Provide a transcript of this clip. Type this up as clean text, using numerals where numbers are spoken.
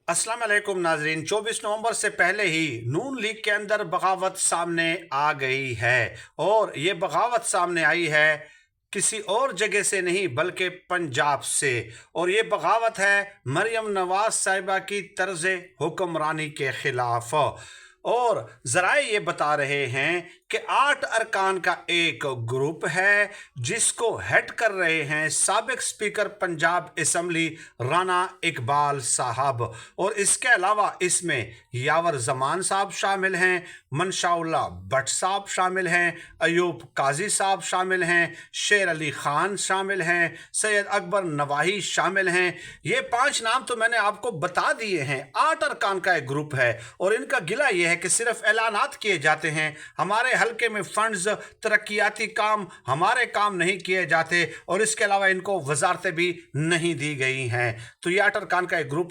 अस्सलाम वालेकुम नाजरीन। 24 नवंबर से पहले ही नून लीग के अंदर बगावत सामने आ गई है और ये बगावत सामने आई है किसी और जगह से नहीं बल्कि पंजाब से। और ये बगावत है मरियम नवाज साहिबा की तर्ज हुक्मरानी के खिलाफ। और ज़राए ये बता रहे हैं कि 8 अरकान का एक ग्रुप है जिसको हेड कर रहे हैं साबिक स्पीकर पंजाब असम्बली राना इकबाल साहब। और इसके अलावा इसमें यावर जमान साहब शामिल हैं, मनशाउल्ला भट्ट साहब शामिल हैं, अयूब काजी साहब शामिल हैं, शेर अली खान शामिल हैं, सैयद अकबर नवाही शामिल हैं। ये 5 नाम तो मैंने आपको बता दिए हैं। 8 अरकान का एक ग्रुप है और इनका गिला यह है कि सिर्फ ऐलानात किए जाते हैं, हमारे हल्के में फंड्स, तरक्याती काम, हमारे काम नहीं किए जाते और इसके अलावा इनको वजारतें भी नहीं दी गई हैं। तो ये 8 अरकान का एक ग्रुप है।